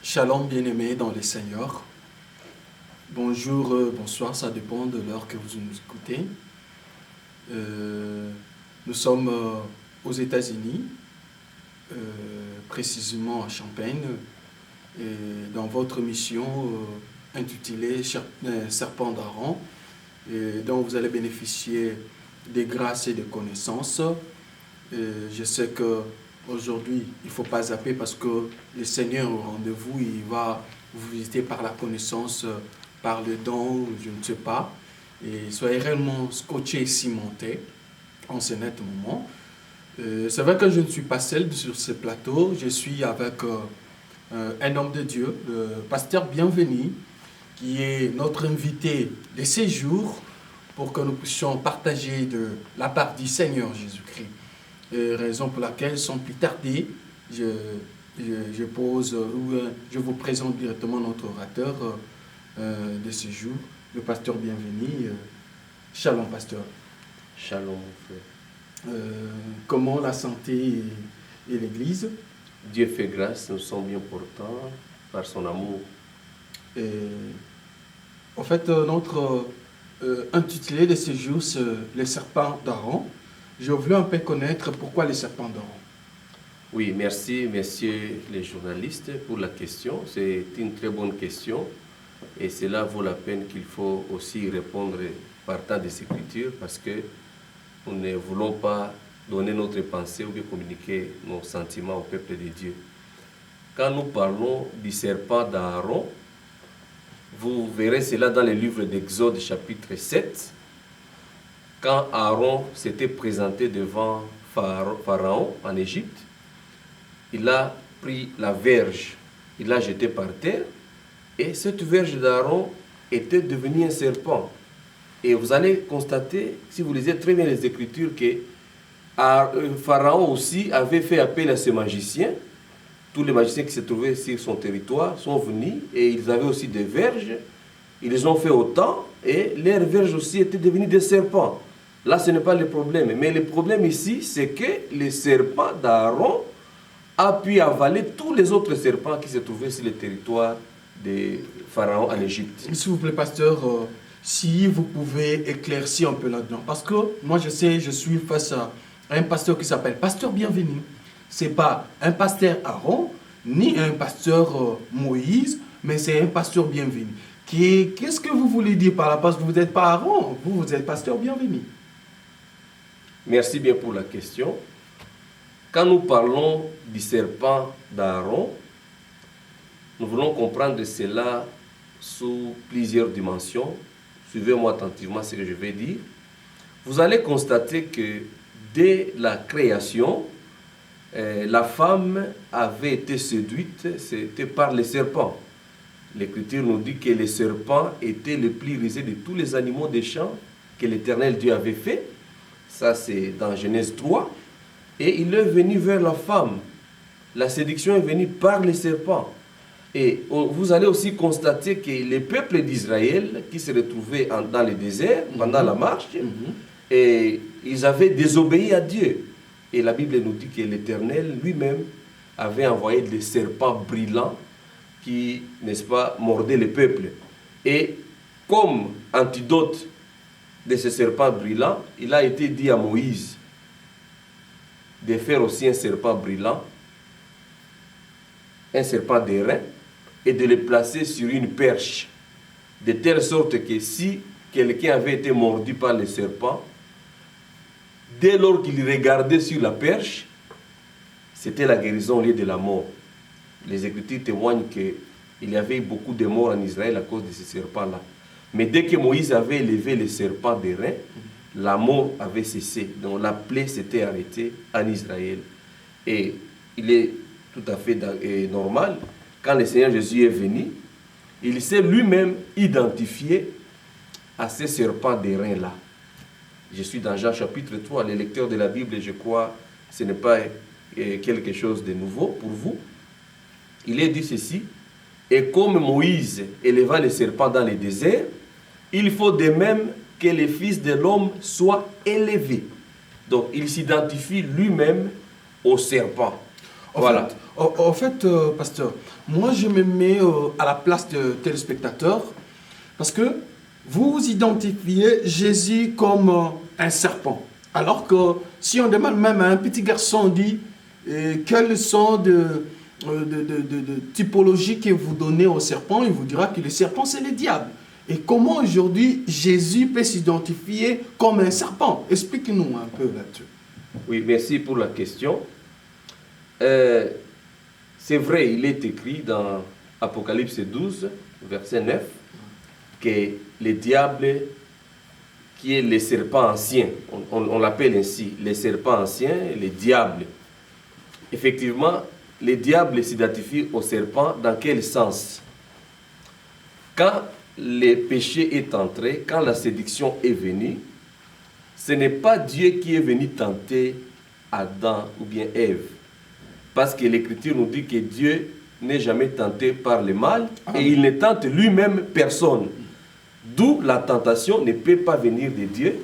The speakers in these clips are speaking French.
Shalom bien-aimés dans le Seigneur. Bonjour, bonsoir, ça dépend de l'heure que vous nous écoutez. Nous sommes aux États-Unis, précisément à Champaign, et dans votre mission intitulée Serpent d'Aaron, dont vous allez bénéficier des grâces et des connaissances. Je sais que aujourd'hui, il ne faut pas zapper parce que le Seigneur au rendez-vous, il va vous visiter par la connaissance, par le don, je ne sais pas. Et soyez réellement scotchés et cimentés en ce net moment. C'est vrai que je ne suis pas seul sur ce plateau. Je suis avec un homme de Dieu, le pasteur Bienvenu, qui est notre invité de séjour pour que nous puissions partager de la part du Seigneur Jésus-Christ. Raison pour laquelle, sans plus tarder, je vous présente directement notre orateur de ce jour, le pasteur Bienvenu. Shalom, pasteur. Shalom, frère. Comment la santé et l'Église? Dieu fait grâce, nous sommes bien portants par son amour. En fait, notre intitulé de ce jour, c'est le serpent d'Aaron. Je voulais un peu connaître pourquoi les serpents d'Aaron. Oui, merci, messieurs les journalistes, pour la question. C'est une très bonne question et cela vaut la peine qu'il faut aussi répondre partant des Écritures parce que nous ne voulons pas donner notre pensée ou bien communiquer nos sentiments au peuple de Dieu. Quand nous parlons du serpent d'Aaron, vous verrez cela dans le livre d'Exode chapitre 7. Quand Aaron s'était présenté devant Pharaon en Égypte, il a pris la verge, il l'a jetée par terre, et cette verge d'Aaron était devenue un serpent. Et vous allez constater, si vous lisez très bien les Écritures, que Pharaon aussi avait fait appel à ses magiciens. Tous les magiciens qui se trouvaient sur son territoire sont venus, et ils avaient aussi des verges. Ils ont fait autant, et leurs verges aussi étaient devenues des serpents. Là, ce n'est pas le problème. Mais le problème ici, c'est que le serpent d'Aaron a pu avaler tous les autres serpents qui se trouvaient sur le territoire de Pharaon en Égypte. S'il vous plaît, pasteur, si vous pouvez éclaircir un peu là-dedans. Parce que moi, je sais, je suis face à un pasteur qui s'appelle Pasteur Bienvenu. Ce n'est pas un pasteur Aaron, ni un pasteur Moïse, mais c'est un pasteur Bienvenu. Qu'est-ce que vous voulez dire par là? Parce que vous n'êtes pas Aaron, vous êtes pasteur Bienvenu. Merci bien pour la question. Quand nous parlons du serpent d'Aaron, nous voulons comprendre cela sous plusieurs dimensions. Suivez-moi attentivement ce que je vais dire. Vous allez constater que dès la création, la femme avait été séduite, c'était par le serpent. L'Écriture nous dit que le serpent était le plus rusé de tous les animaux des champs que l'Éternel Dieu avait fait. Ça, c'est dans Genèse 3. Et il est venu vers la femme. La séduction est venue par les serpents. Et vous allez aussi constater que les peuples d'Israël qui se retrouvaient dans le désert, pendant la marche, et ils avaient désobéi à Dieu. Et la Bible nous dit que l'Éternel lui-même avait envoyé des serpents brillants qui, n'est-ce pas, mordaient le peuple. Et comme antidote de ce serpent brillant, il a été dit à Moïse de faire aussi un serpent brillant, un serpent d'airain, et de le placer sur une perche, de telle sorte que si quelqu'un avait été mordu par le serpent, dès lors qu'il regardait sur la perche, c'était la guérison au lieu de la mort. Les Écritures témoignent qu'il y avait beaucoup de morts en Israël à cause de ce serpent-là. Mais dès que Moïse avait élevé le serpent d'airain, la mort avait cessé. Donc la plaie s'était arrêtée en Israël. Et il est tout à fait normal, quand le Seigneur Jésus est venu, il s'est lui-même identifié à ce serpent d'airain-là. Je suis dans Jean chapitre 3, les lecteurs de la Bible, je crois, ce n'est pas quelque chose de nouveau pour vous. Il est dit ceci: et comme Moïse éleva le serpent dans le désert, il faut de même que le Fils de l'homme soit élevé. Donc, il s'identifie lui-même au serpent. Voilà. En fait, pasteur, moi je me mets à la place de téléspectateurs parce que vous identifiez Jésus comme un serpent. Alors que si on demande même à un petit garçon, on dit quelles sont de typologies que vous donnez au serpent, il vous dira que le serpent c'est le diable. Et comment aujourd'hui Jésus peut s'identifier comme un serpent? Explique-nous un peu là-dessus. Oui, merci pour la question. C'est vrai, il est écrit dans Apocalypse 12, verset 9, que le diable, qui est le serpent ancien, on l'appelle ainsi, le serpent ancien, le diable. Effectivement, le diable s'identifie au serpent dans quel sens? Quand le péché est entré, quand la séduction est venue, ce n'est pas Dieu qui est venu tenter Adam ou bien Ève. Parce que l'Écriture nous dit que Dieu n'est jamais tenté par le mal et il ne tente lui-même personne. D'où la tentation ne peut pas venir de Dieu,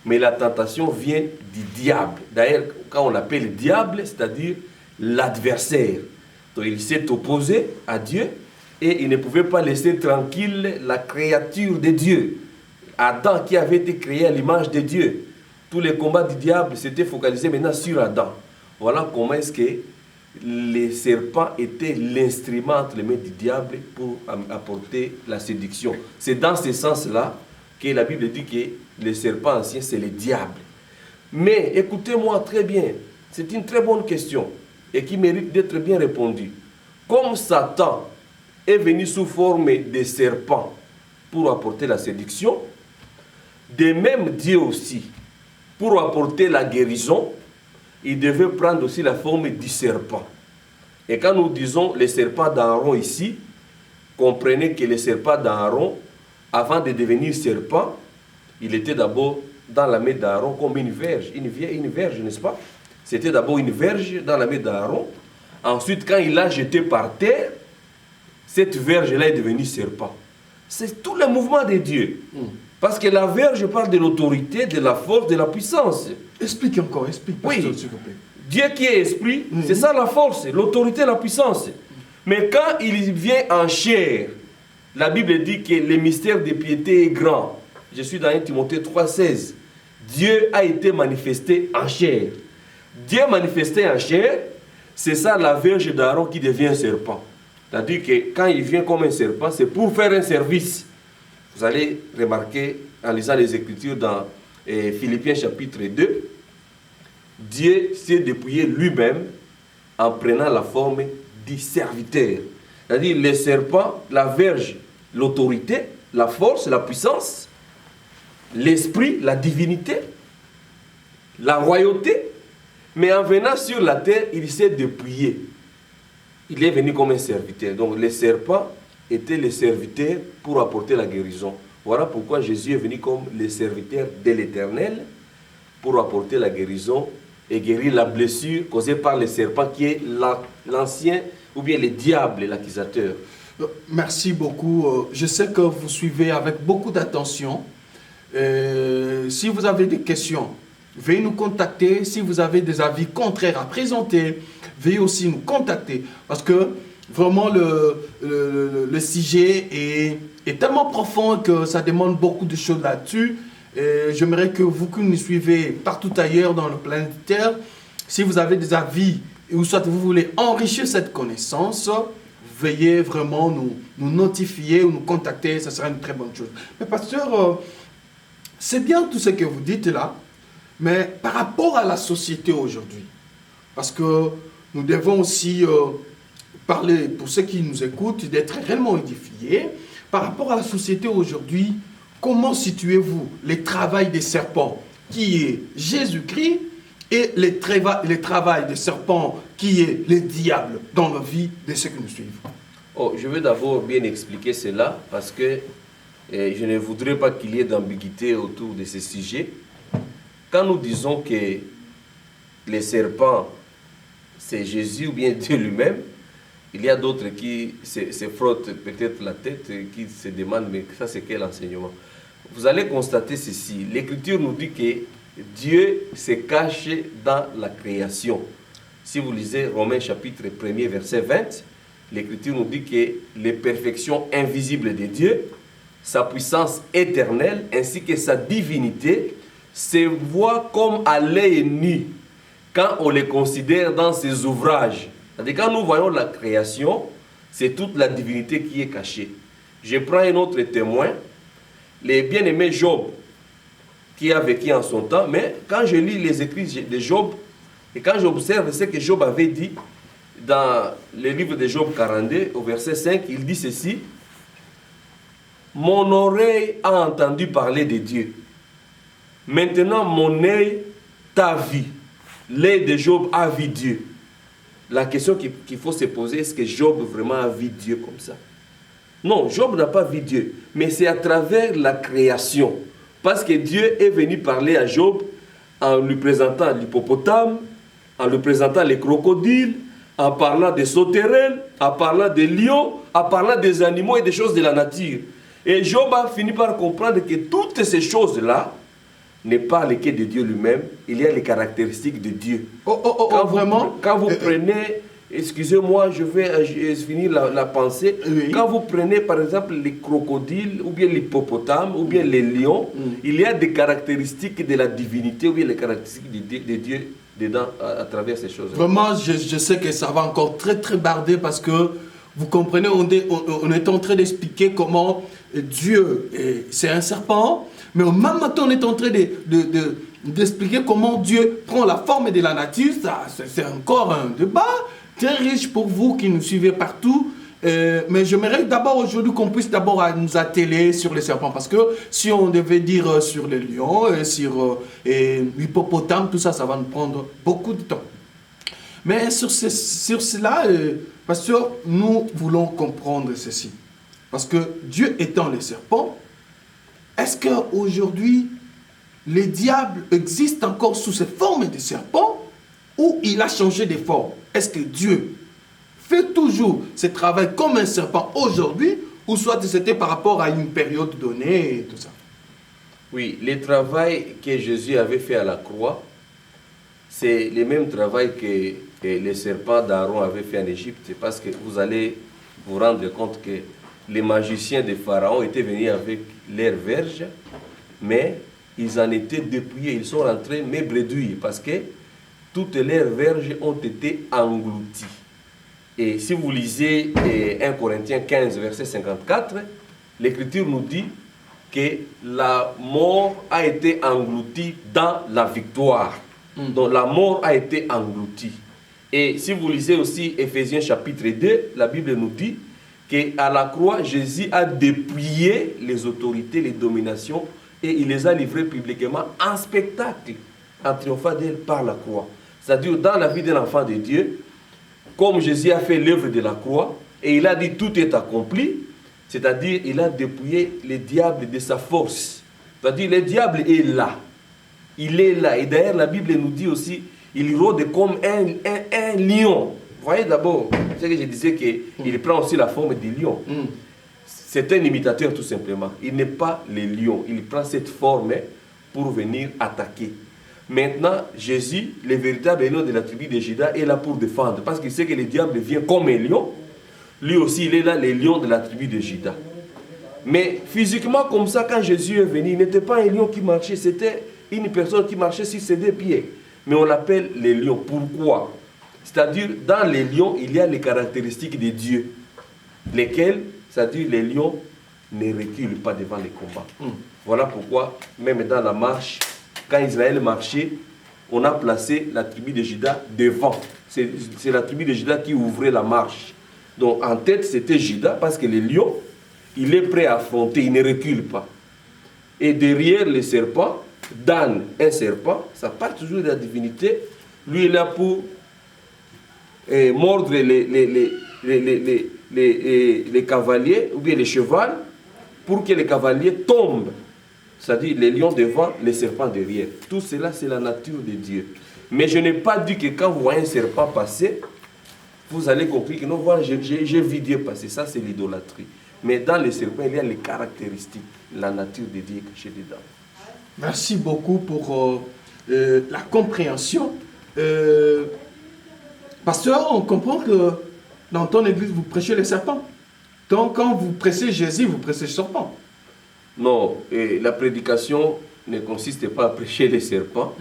mais la tentation vient du diable. D'ailleurs, quand on l'appelle le diable, c'est-à-dire l'adversaire. Donc il s'est opposé à Dieu et il ne pouvait pas laisser tranquille la créature de Dieu. Adam qui avait été créé à l'image de Dieu. Tous les combats du diable s'étaient focalisés maintenant sur Adam. Voilà comment est-ce que les serpents étaient l'instrument entre les mains du diable pour apporter la séduction. C'est dans ce sens-là que la Bible dit que le serpent ancien, c'est le diable. Mais écoutez-moi très bien, c'est une très bonne question et qui mérite d'être bien répondue. Comme Satan est venu sous forme de serpent pour apporter la séduction, de même Dieu aussi, pour apporter la guérison, il devait prendre aussi la forme du serpent. Et quand nous disons le serpent d'Aaron ici, comprenez que le serpent d'Aaron, avant de devenir serpent, il était d'abord dans la main d'Aaron comme une verge, une verge, n'est-ce pas? C'était d'abord une verge dans la main d'Aaron. Ensuite, quand il l'a jeté par terre, cette verge-là est devenue serpent. C'est tout le mouvement de Dieu. Parce que la verge parle de l'autorité, de la force, de la puissance. Explique encore, explique, pasteur, s'il vous plaît. Dieu qui est esprit, c'est ça la force, l'autorité, la puissance. Mais quand il vient en chair, la Bible dit que le mystère de piété est grand. Je suis dans 1 Timothée 3,16. Dieu a été manifesté en chair. Dieu manifesté en chair, c'est ça la verge d'Aaron qui devient un serpent. C'est-à-dire que quand il vient comme un serpent, c'est pour faire un service. Vous allez remarquer en lisant les Écritures dans Philippiens chapitre 2, Dieu s'est dépouillé lui-même en prenant la forme du serviteur. C'est-à-dire le serpent, la verge, l'autorité, la force, la puissance, l'esprit, la divinité, la royauté. Mais en venant sur la terre, il s'est dépouillé. Il est venu comme un serviteur. Donc le serpent était le serviteur pour apporter la guérison. Voilà pourquoi Jésus est venu comme le serviteur de l'Éternel pour apporter la guérison et guérir la blessure causée par le serpent qui est l'ancien ou bien le diable, l'accusateur. Merci beaucoup. Je sais que vous suivez avec beaucoup d'attention. Si vous avez des questions, veuillez nous contacter. Si vous avez des avis contraires à présenter, veuillez aussi nous contacter. Parce que vraiment, le sujet est tellement profond que ça demande beaucoup de choses là-dessus. J'aimerais que vous qui nous suivez partout ailleurs dans le planète Terre, si vous avez des avis ou soit vous voulez enrichir cette connaissance, veuillez vraiment nous notifier ou nous contacter, ça sera une très bonne chose. Mais pasteur, c'est bien tout ce que vous dites là, mais par rapport à la société aujourd'hui, parce que nous devons aussi parler, pour ceux qui nous écoutent, d'être réellement édifiés, par rapport à la société aujourd'hui, comment situez-vous le travail des serpents, qui est Jésus-Christ, et le travail des serpents, qui est le diable, dans la vie de ceux qui nous suivent? Je veux d'abord bien expliquer cela, parce que je ne voudrais pas qu'il y ait d'ambiguïté autour de ce sujet. Quand nous disons que les serpents, c'est Jésus ou bien Dieu lui-même, il y a d'autres qui se frottent peut-être la tête, qui se demandent, mais ça c'est quel enseignement? Vous allez constater ceci, l'Écriture nous dit que Dieu se cache dans la création. Si vous lisez Romains chapitre 1er, verset 20, l'Écriture nous dit que les perfections invisibles de Dieu, sa puissance éternelle ainsi que sa divinité se voient comme à l'œil nu quand on les considère dans ses ouvrages. C'est-à-dire quand nous voyons la création, c'est toute la divinité qui est cachée. Je prends un autre témoin, les bien-aimés Job, qui a vécu en son temps, mais quand je lis les écrits de Job, et quand j'observe ce que Job avait dit dans le livre de Job 42, au verset 5, il dit ceci: « Mon oreille a entendu parler de Dieu. Maintenant, mon œil t'a vu. L'œil de Job a vu Dieu. » La question qu'il faut se poser, est-ce que Job vraiment a vu Dieu comme ça? Non, Job n'a pas vu Dieu, mais c'est à travers la création. Parce que Dieu est venu parler à Job en lui présentant l'hippopotame, en lui présentant les crocodiles, en parlant des sauterelles, en parlant des lions, en parlant des animaux et des choses de la nature. Et Job a fini par comprendre que toutes ces choses-là ne parlent que de Dieu lui-même. Il y a les caractéristiques de Dieu. Vraiment? Quand vous prenez, excusez-moi, je vais finir la pensée. Oui. Quand vous prenez par exemple les crocodiles, ou bien l'hippopotame, ou bien les lions, il y a des caractéristiques de la divinité, ou bien les caractéristiques de Dieu dedans à travers ces choses. Vraiment, je sais que ça va encore très très barder parce que vous comprenez, on est en train d'expliquer comment Dieu, c'est un serpent, mais au même temps on est en train d'expliquer comment Dieu prend la forme de la nature. C'est encore un débat très riche pour vous qui nous suivez partout. Mais j'aimerais d'abord aujourd'hui qu'on puisse d'abord nous atteler sur les serpents, parce que si on devait dire sur les lions, sur l'hippopotame, tout ça, ça va nous prendre beaucoup de temps. Mais sur cela, pasteur, nous voulons comprendre ceci. Parce que Dieu étant les serpents, est-ce qu'aujourd'hui, les diables existent encore sous ces formes de serpents ou il a changé de forme? Est-ce que Dieu fait toujours ce travail comme un serpent aujourd'hui, ou soit c'était par rapport à une période donnée et tout ça? Oui, le travail que Jésus avait fait à la croix, c'est le même travail que les serpents d'Aaron avaient fait en Égypte, parce que vous allez vous rendre compte que les magiciens de Pharaon étaient venus avec leurs verges, mais ils en étaient dépouillés, ils sont rentrés mais bredouilles, parce que toutes leurs verges ont été englouties. Et si vous lisez 1 Corinthiens 15, verset 54, l'Écriture nous dit que la mort a été engloutie dans la victoire. Donc la mort a été engloutie. Et si vous lisez aussi Éphésiens chapitre 2, la Bible nous dit qu'à la croix, Jésus a dépouillé les autorités, les dominations, et il les a livrées publiquement en spectacle, en triomphant d'elles par la croix. C'est-à-dire dans la vie d'un enfant de Dieu, comme Jésus a fait l'œuvre de la croix, et il a dit tout est accompli, c'est-à-dire il a dépouillé le diable de sa force. C'est-à-dire le diable est là. Il est là. Et d'ailleurs la Bible nous dit aussi, il rôde comme un lion. Vous voyez d'abord, c'est que je disais qu'il prend aussi la forme du lion. C'est un imitateur tout simplement. Il n'est pas le lion. Il prend cette forme pour venir attaquer. Maintenant, Jésus, le véritable lion de la tribu de Juda, est là pour défendre. Parce qu'il sait que le diable vient comme un lion. Lui aussi, il est là, le lion de la tribu de Juda. Mais physiquement, comme ça, quand Jésus est venu, il n'était pas un lion qui marchait. C'était une personne qui marchait sur ses deux pieds. Mais on l'appelle les lions. Pourquoi? C'est-à-dire, dans les lions, il y a les caractéristiques de Dieu. Lesquelles, c'est-à-dire, les lions ne reculent pas devant les combats. Voilà pourquoi, même dans la marche, quand Israël marchait, on a placé la tribu de Juda devant. C'est la tribu de Juda qui ouvrait la marche. Donc en tête, c'était Juda, parce que le lion, il est prêt à affronter, il ne recule pas. Et derrière le serpent, Dan, un serpent, ça part toujours de la divinité. Lui, il est là pour mordre les cavaliers, ou bien les chevaux, pour que les cavaliers tombent. C'est-à-dire les lions devant, les serpents derrière. Tout cela, c'est la nature de Dieu. Mais je n'ai pas dit que quand vous voyez un serpent passer, vous allez comprendre que non, voilà, j'ai vu Dieu passer. Ça, c'est l'idolâtrie. Mais dans les serpents, il y a les caractéristiques, la nature de Dieu cachée dedans. Merci beaucoup pour la compréhension. Pasteur, on comprend que dans ton église, vous prêchez les serpents. Donc, quand vous prêchez Jésus, vous prêchez le serpent. Non, et la prédication ne consiste pas à prêcher les serpents.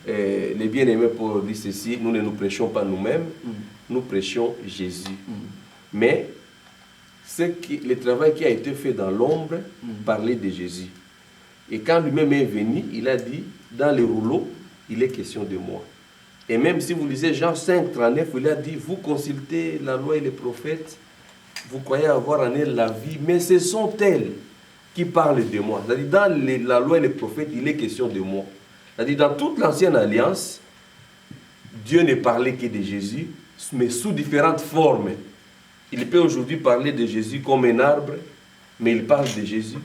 Les bien-aimés pour dire ceci, nous ne nous prêchons pas nous-mêmes, nous prêchons Jésus. Mais le travail qui a été fait dans l'ombre parlait de Jésus. Et quand lui-même est venu, il a dit, dans les rouleaux, il est question de moi. Et même si vous lisez Jean 5, 39, il a dit, vous consultez la loi et les prophètes, vous croyez avoir en elle la vie, mais ce sont elles qui parlent de moi. C'est-à-dire, dans la loi et les prophètes, il est question de moi. C'est-à-dire, dans toute l'ancienne alliance, Dieu ne parlait que de Jésus, mais sous différentes formes. Il peut aujourd'hui parler de Jésus comme un arbre, mais il parle de Jésus.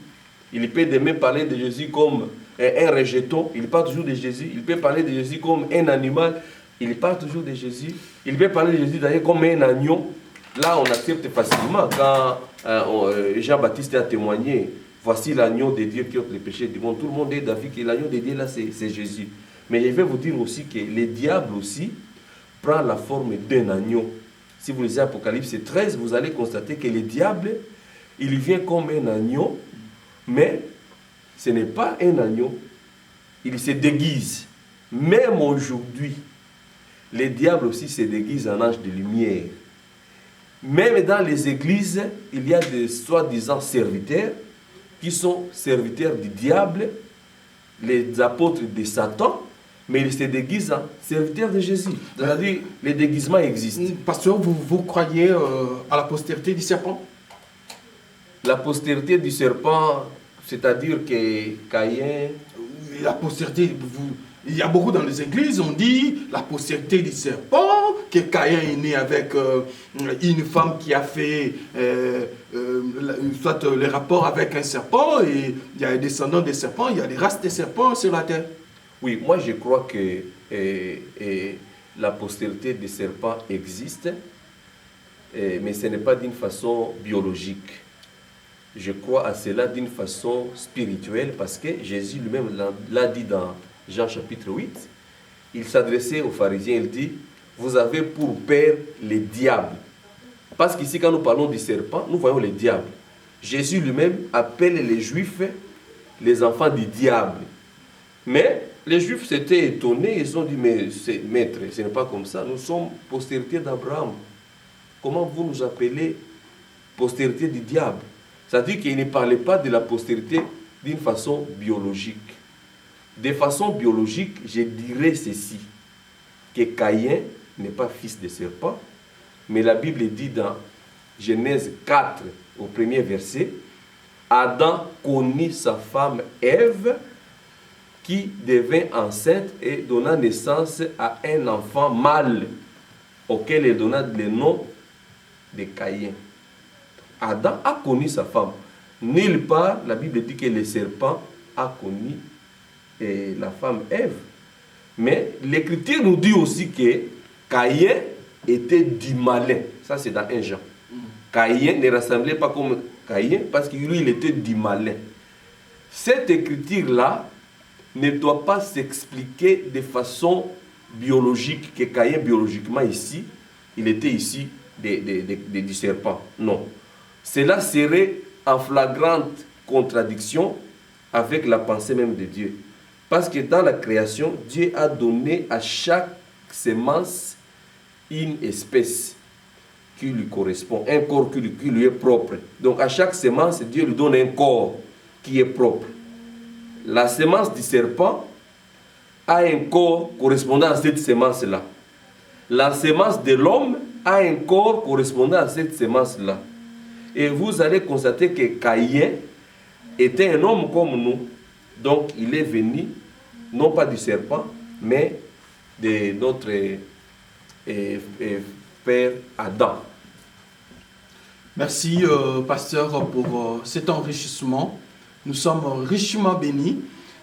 Il peut demain parler de Jésus comme un rejeton, il parle toujours de Jésus. Il peut parler de Jésus comme un animal, il parle toujours de Jésus. Il peut parler de Jésus d'ailleurs comme un agneau. Là, on accepte facilement quand Jean-Baptiste a témoigné. Voici l'agneau de Dieu qui ôte les péchés du monde. Tout le monde est d'avis que l'agneau de Dieu, là, c'est Jésus. Mais je vais vous dire aussi que le diable aussi prend la forme d'un agneau. Si vous lisez Apocalypse 13, vous allez constater que le diable, il vient comme un agneau, mais ce n'est pas un agneau. Il se déguise. Même aujourd'hui, le diable aussi se déguise en ange de lumière. Même dans les églises, il y a des soi-disant serviteurs qui sont serviteurs du diable, les apôtres de Satan, mais ils se déguisent en serviteurs de Jésus. C'est-à-dire, les déguisements existent. Pasteur, vous croyez à la postérité du serpent? La postérité du serpent, c'est-à-dire que Caïn... La postérité, il y a beaucoup dans les églises, on dit la postérité du serpent, que Caïn est né avec une femme qui a fait soit les rapports avec un serpent, et il y a des descendants des serpents, il y a des races de serpents sur la terre. Oui, moi je crois que la postérité des serpents existe, mais ce n'est pas d'une façon biologique. Je crois à cela d'une façon spirituelle, parce que Jésus lui-même l'a dit dans Jean chapitre 8. Il s'adressait aux pharisiens, il dit, vous avez pour père les diables. Parce qu'ici, quand nous parlons du serpent, nous voyons les diables. Jésus lui-même appelle les Juifs les enfants du diable. Mais les Juifs s'étaient étonnés, ils ont dit, mais maître, ce n'est pas comme ça, nous sommes postérité d'Abraham. Comment vous nous appelez postérité du diable? C'est-à-dire qu'il ne parlait pas de la postérité d'une façon biologique. De façon biologique, je dirais ceci, que Caïn n'est pas fils de serpent, mais la Bible dit dans Genèse 4, au premier verset, Adam connut sa femme Ève, qui devint enceinte et donna naissance à un enfant mâle, auquel elle donna le nom de Caïn. Adam a connu sa femme. Nulle part, la Bible dit que le serpent a connu la femme Ève. Mais l'Écriture nous dit aussi que Caïn était du malin. Ça, c'est dans 1 Jean. Caïn ne ressemblait pas comme Caïn parce que lui, il était du malin. Cette écriture-là ne doit pas s'expliquer de façon biologique, que Caïn, biologiquement ici, il était ici du serpent. Non. Cela serait en flagrante contradiction avec la pensée même de Dieu. Parce que dans la création, Dieu a donné à chaque semence une espèce qui lui correspond, un corps qui lui est propre. Donc à chaque semence, Dieu lui donne un corps qui est propre. La semence du serpent a un corps correspondant à cette semence-là. La semence de l'homme a un corps correspondant à cette semence-là. Et vous allez constater que Caïn était un homme comme nous. Donc il est venu, non pas du serpent, mais de notre père Adam. Merci, pasteur, pour cet enrichissement. Nous sommes richement bénis,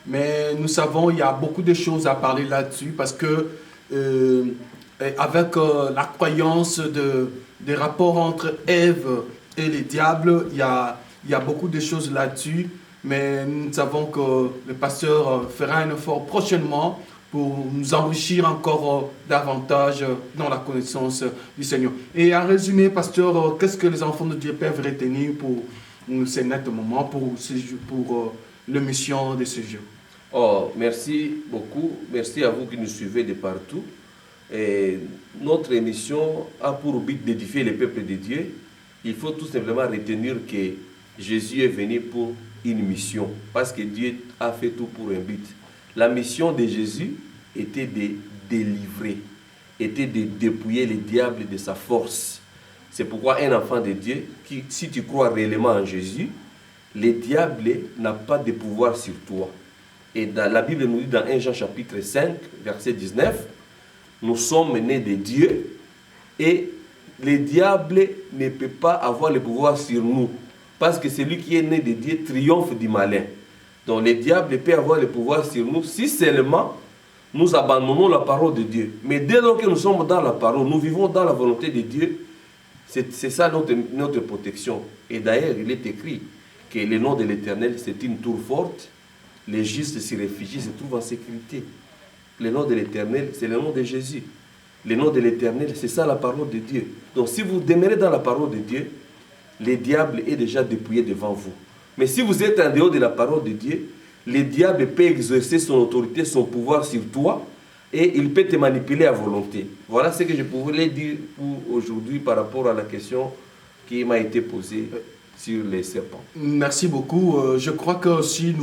mais nous savons qu'il y a beaucoup de choses à parler là-dessus, parce que avec la croyance des rapports entre Ève et les diables, il y a beaucoup de choses là-dessus, mais nous savons que le pasteur fera un effort prochainement pour nous enrichir encore davantage dans la connaissance du Seigneur. Et en résumé, pasteur, qu'est-ce que les enfants de Dieu peuvent retenir pour ces nets moments, pour l'émission de ce jour? Oh, merci beaucoup. Merci à vous qui nous suivez de partout. Et notre émission a pour but d'édifier le peuple de Dieu. Il faut tout simplement retenir que Jésus est venu pour une mission, parce que Dieu a fait tout pour un but. La mission de Jésus était de délivrer, était de dépouiller le diable de sa force. C'est pourquoi un enfant de Dieu, si tu crois réellement en Jésus, le diable n'a pas de pouvoir sur toi. Et dans la Bible nous dit dans 1 Jean chapitre 5, verset 19, nous sommes nés de Dieu et le diable ne peut pas avoir le pouvoir sur nous. Parce que celui qui est né de Dieu triomphe du malin. Donc le diable peut avoir le pouvoir sur nous si seulement nous abandonnons la parole de Dieu. Mais dès lors que nous sommes dans la parole, nous vivons dans la volonté de Dieu, c'est ça notre protection. Et d'ailleurs, il est écrit que le nom de l'Éternel, c'est une tour forte. Les justes s'y réfugient, se trouvent en sécurité. Le nom de l'Éternel, c'est le nom de Jésus. Le nom de l'Éternel, c'est ça la parole de Dieu. Donc si vous demeurez dans la parole de Dieu, le diable est déjà dépouillé devant vous. Mais si vous êtes en dehors de la parole de Dieu, le diable peut exercer son autorité, son pouvoir sur toi, et il peut te manipuler à volonté. Voilà ce que je pouvais dire pour aujourd'hui par rapport à la question qui m'a été posée sur les serpents. Merci beaucoup. Je crois que si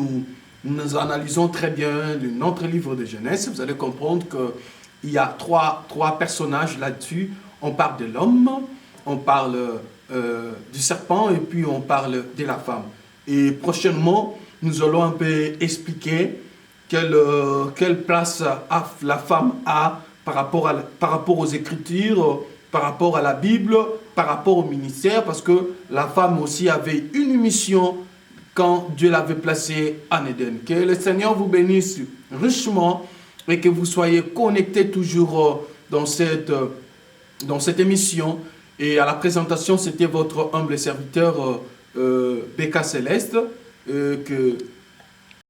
nous analysons très bien notre livre de Genèse, vous allez comprendre qu'il y a trois personnages là-dessus. On parle de l'homme, on parle du serpent et puis on parle de la femme. Et prochainement, nous allons un peu expliquer quelle place la femme a par rapport aux Écritures, par rapport à la Bible, par rapport au ministère, parce que la femme aussi avait une mission quand Dieu l'avait placée en Éden. Que le Seigneur vous bénisse richement et que vous soyez connectés toujours dans cette émission. Et à la présentation, c'était votre humble serviteur Becca Céleste. Que